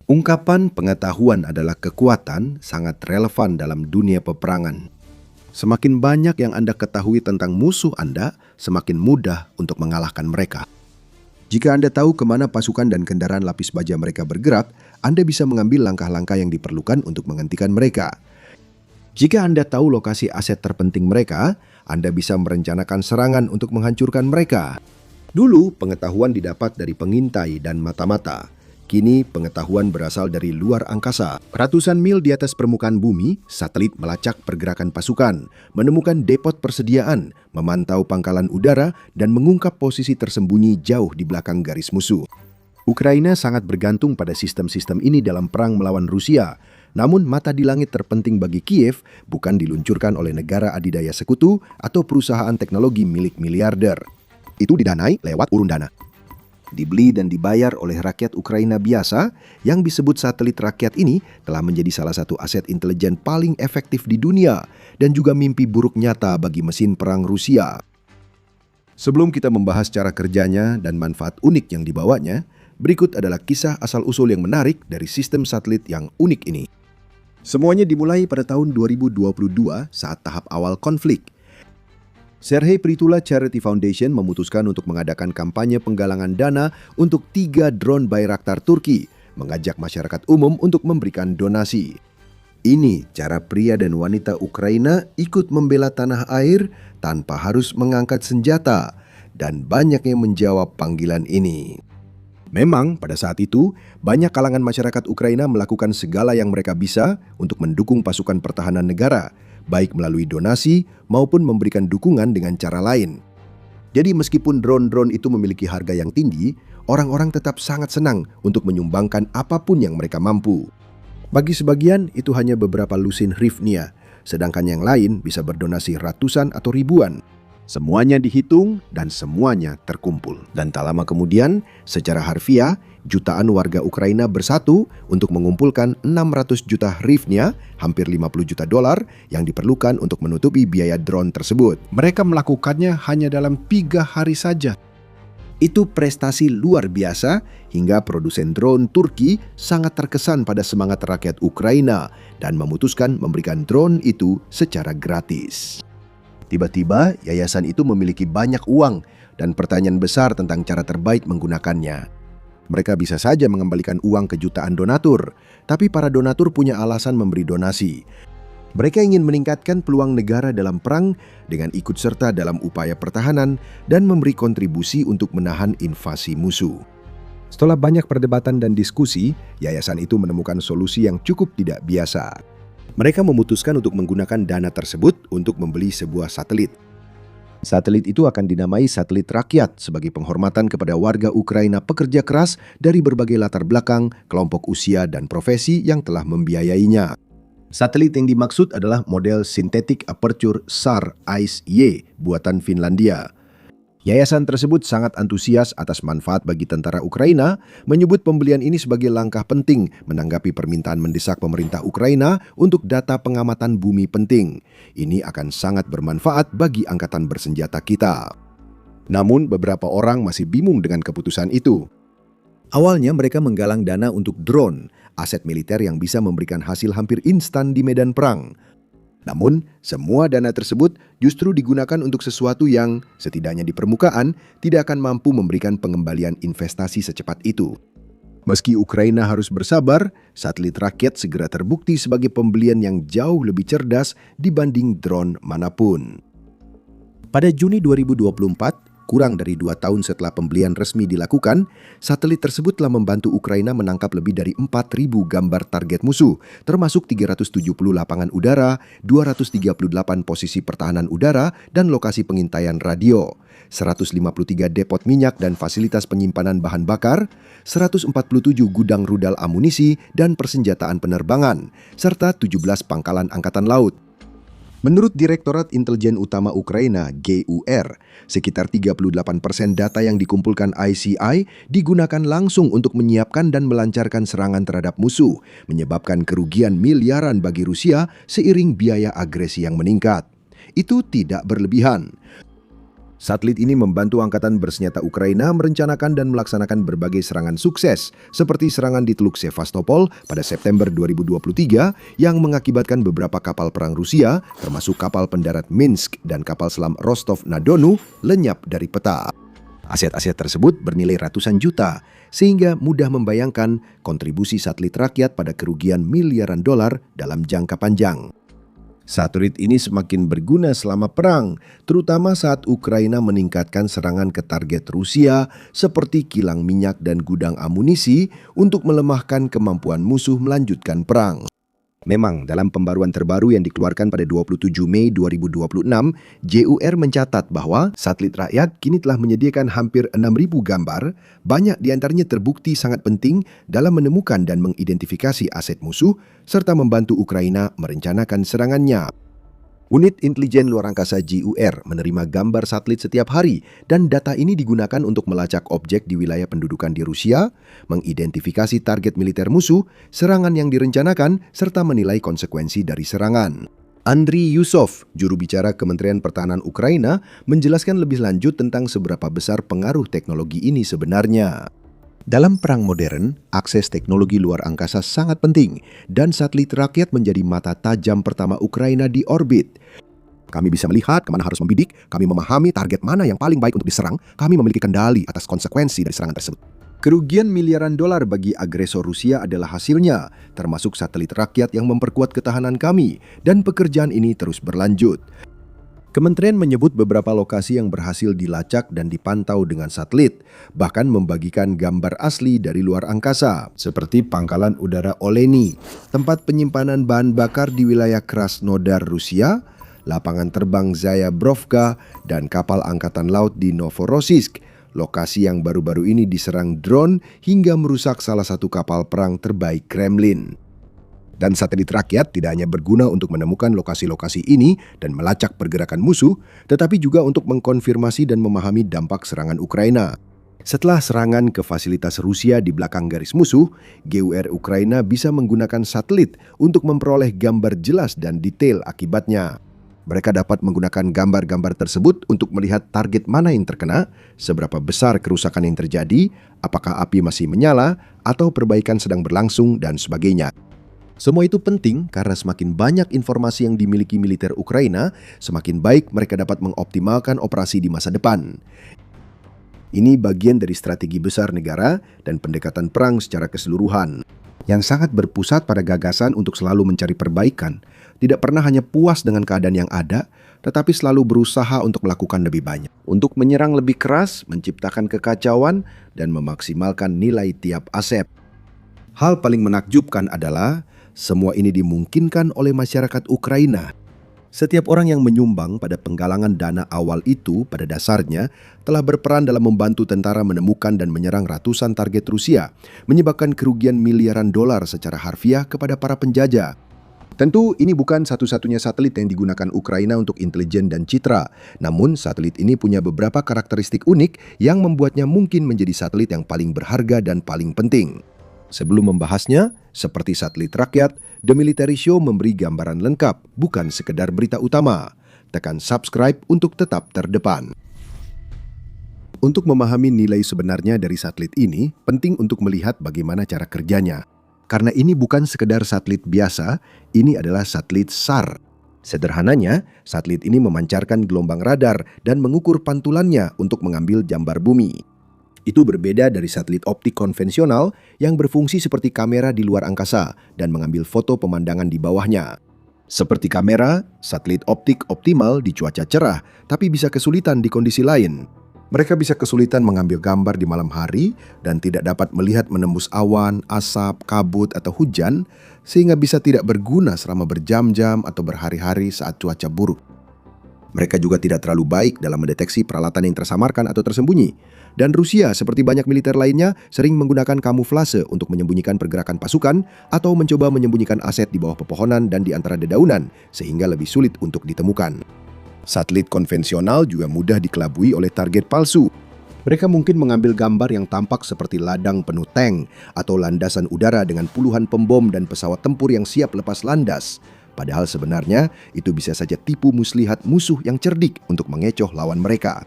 Ungkapan pengetahuan adalah kekuatan sangat relevan dalam dunia peperangan. Semakin banyak yang Anda ketahui tentang musuh Anda, semakin mudah untuk mengalahkan mereka. Jika Anda tahu kemana pasukan dan kendaraan lapis baja mereka bergerak, Anda bisa mengambil langkah-langkah yang diperlukan untuk menghentikan mereka. Jika Anda tahu lokasi aset terpenting mereka, Anda bisa merencanakan serangan untuk menghancurkan mereka. Dulu, pengetahuan didapat dari pengintai dan mata-mata. Kini, pengetahuan berasal dari luar angkasa. Ratusan mil di atas permukaan bumi, satelit melacak pergerakan pasukan, menemukan depot persediaan, memantau pangkalan udara, dan mengungkap posisi tersembunyi jauh di belakang garis musuh. Ukraina sangat bergantung pada sistem-sistem ini dalam perang melawan Rusia. Namun, mata di langit terpenting bagi Kiev bukan diluncurkan oleh negara adidaya sekutu atau perusahaan teknologi milik miliarder. Itu didanai lewat urun dana. Dibeli dan dibayar oleh rakyat Ukraina biasa, yang disebut satelit rakyat ini telah menjadi salah satu aset intelijen paling efektif di dunia dan juga mimpi buruk nyata bagi mesin perang Rusia. Sebelum kita membahas cara kerjanya dan manfaat unik yang dibawanya, berikut adalah kisah asal-usul yang menarik dari sistem satelit yang unik ini. Semuanya dimulai pada tahun 2022 saat tahap awal konflik. Serhei Pritula Charity Foundation memutuskan untuk mengadakan kampanye penggalangan dana untuk 3 drone Bayraktar Turki, mengajak masyarakat umum untuk memberikan donasi. Ini cara pria dan wanita Ukraina ikut membela tanah air tanpa harus mengangkat senjata, dan banyak yang menjawab panggilan ini. Memang pada saat itu, banyak kalangan masyarakat Ukraina melakukan segala yang mereka bisa untuk mendukung pasukan pertahanan negara, baik melalui donasi maupun memberikan dukungan dengan cara lain. Jadi meskipun drone-drone itu memiliki harga yang tinggi, orang-orang tetap sangat senang untuk menyumbangkan apapun yang mereka mampu. Bagi sebagian itu hanya beberapa lusin hryvnia, sedangkan yang lain bisa berdonasi ratusan atau ribuan. Semuanya dihitung dan semuanya terkumpul. Dan tak lama kemudian, secara harfiah, jutaan warga Ukraina bersatu untuk mengumpulkan 600 juta hryvnia, hampir 50 juta dolar, yang diperlukan untuk menutupi biaya drone tersebut. Mereka melakukannya hanya dalam 3 hari saja. Itu prestasi luar biasa hingga produsen drone Turki sangat terkesan pada semangat rakyat Ukraina dan memutuskan memberikan drone itu secara gratis. Tiba-tiba, yayasan itu memiliki banyak uang dan pertanyaan besar tentang cara terbaik menggunakannya. Mereka bisa saja mengembalikan uang ke jutaan donatur, tapi para donatur punya alasan memberi donasi. Mereka ingin meningkatkan peluang negara dalam perang dengan ikut serta dalam upaya pertahanan dan memberi kontribusi untuk menahan invasi musuh. Setelah banyak perdebatan dan diskusi, yayasan itu menemukan solusi yang cukup tidak biasa. Mereka memutuskan untuk menggunakan dana tersebut untuk membeli sebuah satelit. Satelit itu akan dinamai satelit rakyat sebagai penghormatan kepada warga Ukraina pekerja keras dari berbagai latar belakang, kelompok usia, dan profesi yang telah membiayainya. Satelit yang dimaksud adalah model Synthetic Aperture SAR ICE buatan Finlandia. Yayasan tersebut sangat antusias atas manfaat bagi tentara Ukraina, menyebut pembelian ini sebagai langkah penting menanggapi permintaan mendesak pemerintah Ukraina untuk data pengamatan bumi penting. Ini akan sangat bermanfaat bagi angkatan bersenjata kita. Namun, beberapa orang masih bingung dengan keputusan itu. Awalnya mereka menggalang dana untuk drone, aset militer yang bisa memberikan hasil hampir instan di medan perang. Namun, semua dana tersebut justru digunakan untuk sesuatu yang, setidaknya di permukaan, tidak akan mampu memberikan pengembalian investasi secepat itu. Meski Ukraina harus bersabar, satelit rakyat segera terbukti sebagai pembelian yang jauh lebih cerdas dibanding drone manapun. Pada Juni 2024, kurang dari 2 tahun setelah pembelian resmi dilakukan, satelit tersebut telah membantu Ukraina menangkap lebih dari 4.000 gambar target musuh, termasuk 370 lapangan udara, 238 posisi pertahanan udara, dan lokasi pengintaian radio, 153 depot minyak dan fasilitas penyimpanan bahan bakar, 147 gudang rudal amunisi dan persenjataan penerbangan, serta 17 pangkalan angkatan laut. Menurut Direktorat Intelijen Utama Ukraina (GUR), sekitar 38% data yang dikumpulkan ICI digunakan langsung untuk menyiapkan dan melancarkan serangan terhadap musuh, menyebabkan kerugian miliaran bagi Rusia seiring biaya agresi yang meningkat. Itu tidak berlebihan. Satelit ini membantu angkatan bersenjata Ukraina merencanakan dan melaksanakan berbagai serangan sukses, seperti serangan di Teluk Sevastopol pada September 2023 yang mengakibatkan beberapa kapal perang Rusia, termasuk kapal pendarat Minsk dan kapal selam Rostov-na-Donu, lenyap dari peta. Aset-aset tersebut bernilai ratusan juta, sehingga mudah membayangkan kontribusi satelit rakyat pada kerugian miliaran dolar dalam jangka panjang. Satelit ini semakin berguna selama perang, terutama saat Ukraina meningkatkan serangan ke target Rusia seperti kilang minyak dan gudang amunisi untuk melemahkan kemampuan musuh melanjutkan perang. Memang, dalam pembaruan terbaru yang dikeluarkan pada 27 Mei 2026, JUR mencatat bahwa satelit rakyat kini telah menyediakan hampir 6.000 gambar, banyak diantaranya terbukti sangat penting dalam menemukan dan mengidentifikasi aset musuh, serta membantu Ukraina merencanakan serangannya. Unit Intelijen Luar Angkasa JUR menerima gambar satelit setiap hari dan data ini digunakan untuk melacak objek di wilayah pendudukan di Rusia, mengidentifikasi target militer musuh, serangan yang direncanakan, serta menilai konsekuensi dari serangan. Andriy Yusov, juru bicara Kementerian Pertahanan Ukraina, menjelaskan lebih lanjut tentang seberapa besar pengaruh teknologi ini sebenarnya. Dalam perang modern, akses teknologi luar angkasa sangat penting dan satelit rakyat menjadi mata tajam pertama Ukraina di orbit. Kami bisa melihat kemana harus membidik, kami memahami target mana yang paling baik untuk diserang, kami memiliki kendali atas konsekuensi dari serangan tersebut. Kerugian miliaran dolar bagi agresor Rusia adalah hasilnya, termasuk satelit rakyat yang memperkuat ketahanan kami, dan pekerjaan ini terus berlanjut. Kementerian menyebut beberapa lokasi yang berhasil dilacak dan dipantau dengan satelit, bahkan membagikan gambar asli dari luar angkasa, seperti pangkalan udara Oleni, tempat penyimpanan bahan bakar di wilayah Krasnodar, Rusia, lapangan terbang Zayabrovka, dan kapal angkatan laut di Novorossiysk, lokasi yang baru-baru ini diserang drone hingga merusak salah satu kapal perang terbaik Kremlin. Dan satelit rakyat tidak hanya berguna untuk menemukan lokasi-lokasi ini dan melacak pergerakan musuh, tetapi juga untuk mengkonfirmasi dan memahami dampak serangan Ukraina. Setelah serangan ke fasilitas Rusia di belakang garis musuh, GUR Ukraina bisa menggunakan satelit untuk memperoleh gambar jelas dan detail akibatnya. Mereka dapat menggunakan gambar-gambar tersebut untuk melihat target mana yang terkena, seberapa besar kerusakan yang terjadi, apakah api masih menyala, atau perbaikan sedang berlangsung, dan sebagainya. Semua itu penting karena semakin banyak informasi yang dimiliki militer Ukraina, semakin baik mereka dapat mengoptimalkan operasi di masa depan. Ini bagian dari strategi besar negara dan pendekatan perang secara keseluruhan, yang sangat berpusat pada gagasan untuk selalu mencari perbaikan, tidak pernah hanya puas dengan keadaan yang ada, tetapi selalu berusaha untuk melakukan lebih banyak, untuk menyerang lebih keras, menciptakan kekacauan, dan memaksimalkan nilai tiap aset. Hal paling menakjubkan adalah semua ini dimungkinkan oleh masyarakat Ukraina. Setiap orang yang menyumbang pada penggalangan dana awal itu pada dasarnya telah berperan dalam membantu tentara menemukan dan menyerang ratusan target Rusia, menyebabkan kerugian miliaran dolar secara harfiah kepada para penjajah. Tentu ini bukan satu-satunya satelit yang digunakan Ukraina untuk intelijen dan citra, namun satelit ini punya beberapa karakteristik unik yang membuatnya mungkin menjadi satelit yang paling berharga dan paling penting. Sebelum membahasnya, seperti satelit rakyat, The Military Show memberi gambaran lengkap, bukan sekedar berita utama. Tekan subscribe untuk tetap terdepan. Untuk memahami nilai sebenarnya dari satelit ini, penting untuk melihat bagaimana cara kerjanya. Karena ini bukan sekedar satelit biasa, ini adalah satelit SAR. Sederhananya, satelit ini memancarkan gelombang radar dan mengukur pantulannya untuk mengambil gambar bumi. Itu berbeda dari satelit optik konvensional yang berfungsi seperti kamera di luar angkasa dan mengambil foto pemandangan di bawahnya. Seperti kamera, satelit optik optimal di cuaca cerah, tapi bisa kesulitan di kondisi lain. Mereka bisa kesulitan mengambil gambar di malam hari dan tidak dapat melihat menembus awan, asap, kabut, atau hujan, sehingga bisa tidak berguna selama berjam-jam atau berhari-hari saat cuaca buruk. Mereka juga tidak terlalu baik dalam mendeteksi peralatan yang tersamarkan atau tersembunyi. Dan Rusia, seperti banyak militer lainnya, sering menggunakan kamuflase untuk menyembunyikan pergerakan pasukan atau mencoba menyembunyikan aset di bawah pepohonan dan di antara dedaunan, sehingga lebih sulit untuk ditemukan. Satelit konvensional juga mudah dikelabui oleh target palsu. Mereka mungkin mengambil gambar yang tampak seperti ladang penuh tank atau landasan udara dengan puluhan pembom dan pesawat tempur yang siap lepas landas. Padahal sebenarnya itu bisa saja tipu muslihat musuh yang cerdik untuk mengecoh lawan mereka.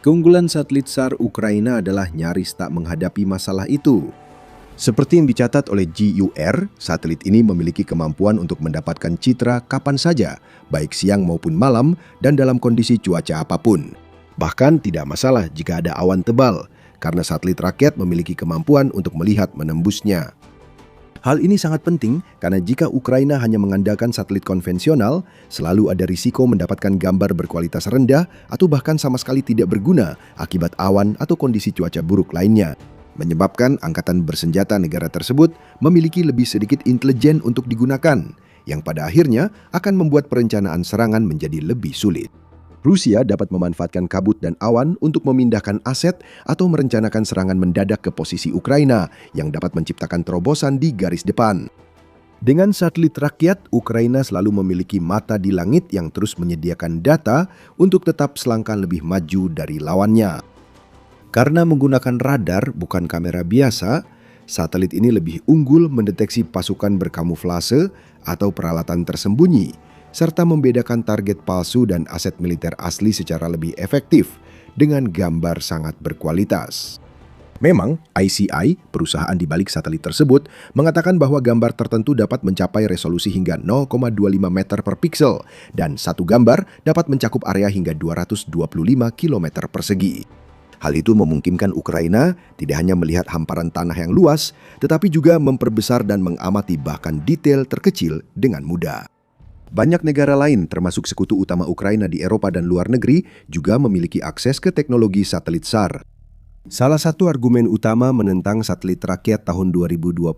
Keunggulan satelit SAR Ukraina adalah nyaris tak menghadapi masalah itu. Seperti yang dicatat oleh GUR, satelit ini memiliki kemampuan untuk mendapatkan citra kapan saja, baik siang maupun malam, dan dalam kondisi cuaca apapun. Bahkan tidak masalah jika ada awan tebal, karena satelit rakyat memiliki kemampuan untuk melihat menembusnya. Hal ini sangat penting karena jika Ukraina hanya mengandalkan satelit konvensional, selalu ada risiko mendapatkan gambar berkualitas rendah atau bahkan sama sekali tidak berguna akibat awan atau kondisi cuaca buruk lainnya. Menyebabkan angkatan bersenjata negara tersebut memiliki lebih sedikit intelijen untuk digunakan, yang pada akhirnya akan membuat perencanaan serangan menjadi lebih sulit. Rusia dapat memanfaatkan kabut dan awan untuk memindahkan aset atau merencanakan serangan mendadak ke posisi Ukraina yang dapat menciptakan terobosan di garis depan. Dengan satelit rakyat, Ukraina selalu memiliki mata di langit yang terus menyediakan data untuk tetap selangkah lebih maju dari lawannya. Karena menggunakan radar bukan kamera biasa, satelit ini lebih unggul mendeteksi pasukan berkamuflase atau peralatan tersembunyi, serta membedakan target palsu dan aset militer asli secara lebih efektif dengan gambar sangat berkualitas. Memang, ICI, perusahaan di balik satelit tersebut, mengatakan bahwa gambar tertentu dapat mencapai resolusi hingga 0,25 meter per piksel dan satu gambar dapat mencakup area hingga 225 km persegi. Hal itu memungkinkan Ukraina tidak hanya melihat hamparan tanah yang luas, tetapi juga memperbesar dan mengamati bahkan detail terkecil dengan mudah. Banyak negara lain, termasuk sekutu utama Ukraina di Eropa dan luar negeri, juga memiliki akses ke teknologi satelit SAR. Salah satu argumen utama menentang satelit rakyat tahun 2022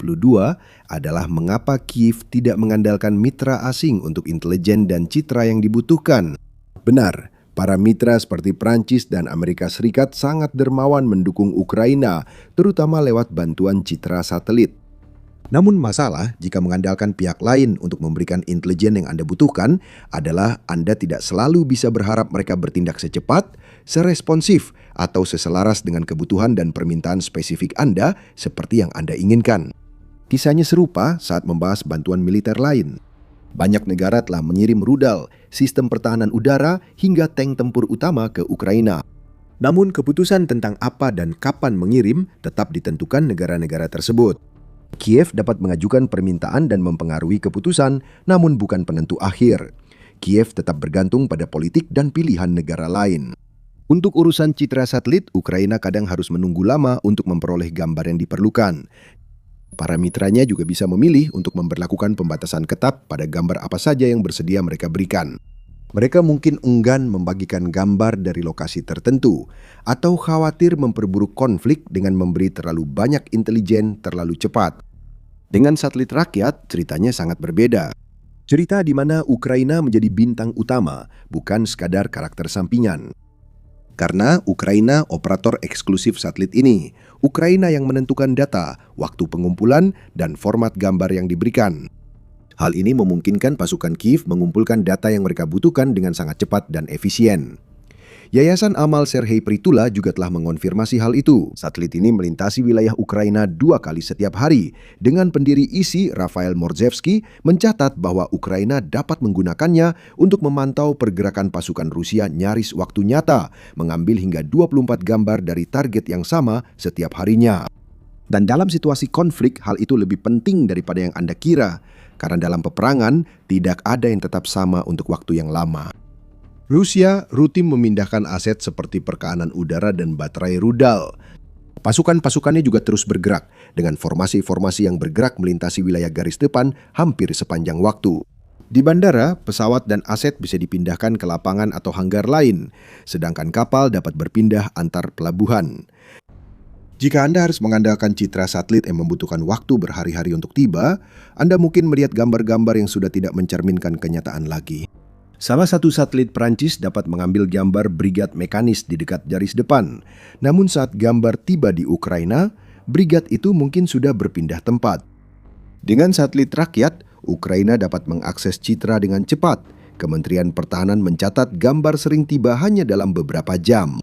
adalah mengapa Kiev tidak mengandalkan mitra asing untuk intelijen dan citra yang dibutuhkan. Benar, para mitra seperti Prancis dan Amerika Serikat sangat dermawan mendukung Ukraina, terutama lewat bantuan citra satelit. Namun masalah jika mengandalkan pihak lain untuk memberikan intelijen yang Anda butuhkan adalah Anda tidak selalu bisa berharap mereka bertindak secepat, seresponsif, atau seselaras dengan kebutuhan dan permintaan spesifik Anda seperti yang Anda inginkan. Kisahnya serupa saat membahas bantuan militer lain. Banyak negara telah mengirim rudal, sistem pertahanan udara, hingga tank tempur utama ke Ukraina. Namun keputusan tentang apa dan kapan mengirim tetap ditentukan negara-negara tersebut. Kiev dapat mengajukan permintaan dan mempengaruhi keputusan, namun bukan penentu akhir. Kiev tetap bergantung pada politik dan pilihan negara lain. Untuk urusan citra satelit, Ukraina kadang harus menunggu lama untuk memperoleh gambar yang diperlukan. Para mitranya juga bisa memilih untuk memberlakukan pembatasan ketat pada gambar apa saja yang bersedia mereka berikan. Mereka mungkin enggan membagikan gambar dari lokasi tertentu atau khawatir memperburuk konflik dengan memberi terlalu banyak intelijen terlalu cepat. Dengan satelit rakyat, ceritanya sangat berbeda. Cerita di mana Ukraina menjadi bintang utama, bukan sekadar karakter sampingan. Karena Ukraina operator eksklusif satelit ini, Ukraina yang menentukan data, waktu pengumpulan, dan format gambar yang diberikan. Hal ini memungkinkan pasukan Kiev mengumpulkan data yang mereka butuhkan dengan sangat cepat dan efisien. Yayasan Amal Serhei Pritula juga telah mengonfirmasi hal itu. Satelit ini melintasi wilayah Ukraina 2 kali setiap hari. Dengan pendiri ISI, Rafael Morzewski, mencatat bahwa Ukraina dapat menggunakannya untuk memantau pergerakan pasukan Rusia nyaris waktu nyata, mengambil hingga 24 gambar dari target yang sama setiap harinya. Dan dalam situasi konflik, hal itu lebih penting daripada yang Anda kira. Karena dalam peperangan, tidak ada yang tetap sama untuk waktu yang lama. Rusia rutin memindahkan aset seperti pertahanan udara dan baterai rudal. Pasukan-pasukannya juga terus bergerak dengan formasi-formasi yang bergerak melintasi wilayah garis depan hampir sepanjang waktu. Di bandara, pesawat dan aset bisa dipindahkan ke lapangan atau hanggar lain, sedangkan kapal dapat berpindah antar pelabuhan. Jika Anda harus mengandalkan citra satelit yang membutuhkan waktu berhari-hari untuk tiba, Anda mungkin melihat gambar-gambar yang sudah tidak mencerminkan kenyataan lagi. Salah satu satelit Prancis dapat mengambil gambar brigad mekanis di dekat garis depan. Namun saat gambar tiba di Ukraina, brigad itu mungkin sudah berpindah tempat. Dengan satelit rakyat, Ukraina dapat mengakses citra dengan cepat. Kementerian Pertahanan mencatat gambar sering tiba hanya dalam beberapa jam.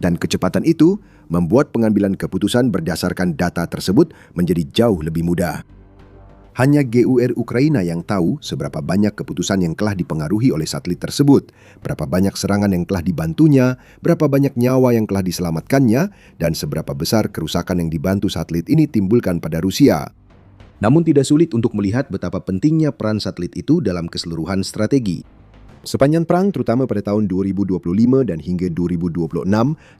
Dan kecepatan itu membuat pengambilan keputusan berdasarkan data tersebut menjadi jauh lebih mudah. Hanya GUR Ukraina yang tahu seberapa banyak keputusan yang telah dipengaruhi oleh satelit tersebut, berapa banyak serangan yang telah dibantunya, berapa banyak nyawa yang telah diselamatkannya, dan seberapa besar kerusakan yang dibantu satelit ini timbulkan pada Rusia. Namun tidak sulit untuk melihat betapa pentingnya peran satelit itu dalam keseluruhan strategi. Sepanjang perang, terutama pada tahun 2025 dan hingga 2026,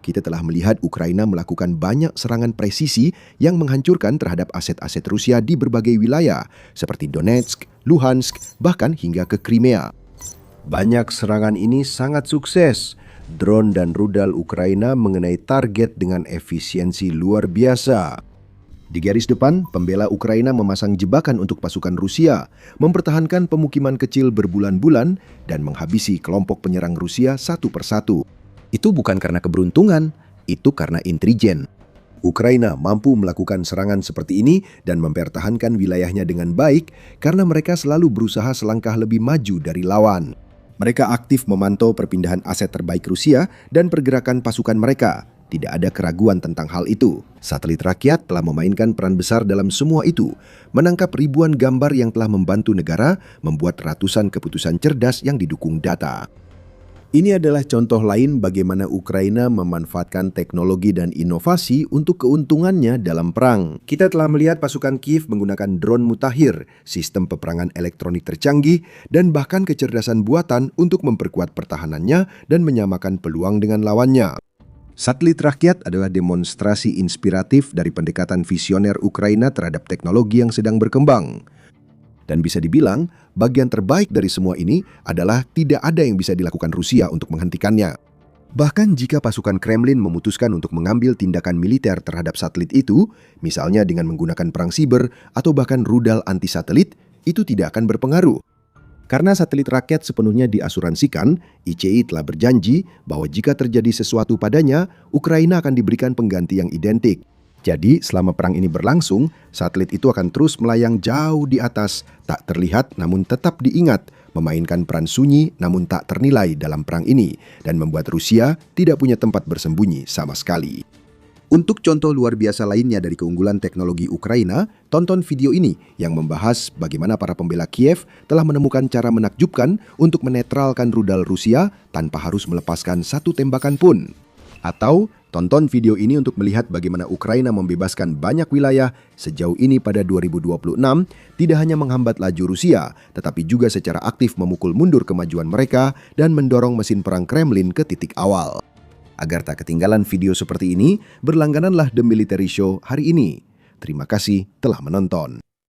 kita telah melihat Ukraina melakukan banyak serangan presisi yang menghancurkan terhadap aset-aset Rusia di berbagai wilayah, seperti Donetsk, Luhansk, bahkan hingga ke Crimea. Banyak serangan ini sangat sukses. Drone dan rudal Ukraina mengenai target dengan efisiensi luar biasa. Di garis depan, pembela Ukraina memasang jebakan untuk pasukan Rusia, mempertahankan pemukiman kecil berbulan-bulan, dan menghabisi kelompok penyerang Rusia satu persatu. Itu bukan karena keberuntungan, itu karena intelijen. Ukraina mampu melakukan serangan seperti ini dan mempertahankan wilayahnya dengan baik karena mereka selalu berusaha selangkah lebih maju dari lawan. Mereka aktif memantau perpindahan aset terbaik Rusia dan pergerakan pasukan mereka. Tidak ada keraguan tentang hal itu. Satelit rakyat telah memainkan peran besar dalam semua itu, menangkap ribuan gambar yang telah membantu negara membuat ratusan keputusan cerdas yang didukung data. Ini adalah contoh lain bagaimana Ukraina memanfaatkan teknologi dan inovasi untuk keuntungannya dalam perang. Kita telah melihat pasukan Kiev menggunakan drone mutakhir, sistem peperangan elektronik tercanggih, dan bahkan kecerdasan buatan untuk memperkuat pertahanannya dan menyamakan peluang dengan lawannya. Satelit rakyat adalah demonstrasi inspiratif dari pendekatan visioner Ukraina terhadap teknologi yang sedang berkembang. Dan bisa dibilang, bagian terbaik dari semua ini adalah tidak ada yang bisa dilakukan Rusia untuk menghentikannya. Bahkan jika pasukan Kremlin memutuskan untuk mengambil tindakan militer terhadap satelit itu, misalnya dengan menggunakan perang siber atau bahkan rudal anti-satelit, itu tidak akan berpengaruh. Karena satelit rakyat sepenuhnya diasuransikan, ICI telah berjanji bahwa jika terjadi sesuatu padanya, Ukraina akan diberikan pengganti yang identik. Jadi, selama perang ini berlangsung, satelit itu akan terus melayang jauh di atas, tak terlihat namun tetap diingat, memainkan peran sunyi namun tak ternilai dalam perang ini, dan membuat Rusia tidak punya tempat bersembunyi sama sekali. Untuk contoh luar biasa lainnya dari keunggulan teknologi Ukraina, tonton video ini yang membahas bagaimana para pembela Kiev telah menemukan cara menakjubkan untuk menetralkan rudal Rusia tanpa harus melepaskan satu tembakan pun. Atau tonton video ini untuk melihat bagaimana Ukraina membebaskan banyak wilayah sejauh ini pada 2026, tidak hanya menghambat laju Rusia, tetapi juga secara aktif memukul mundur kemajuan mereka dan mendorong mesin perang Kremlin ke titik awal. Agar tak ketinggalan video seperti ini, berlanggananlah The Military Show hari ini. Terima kasih telah menonton.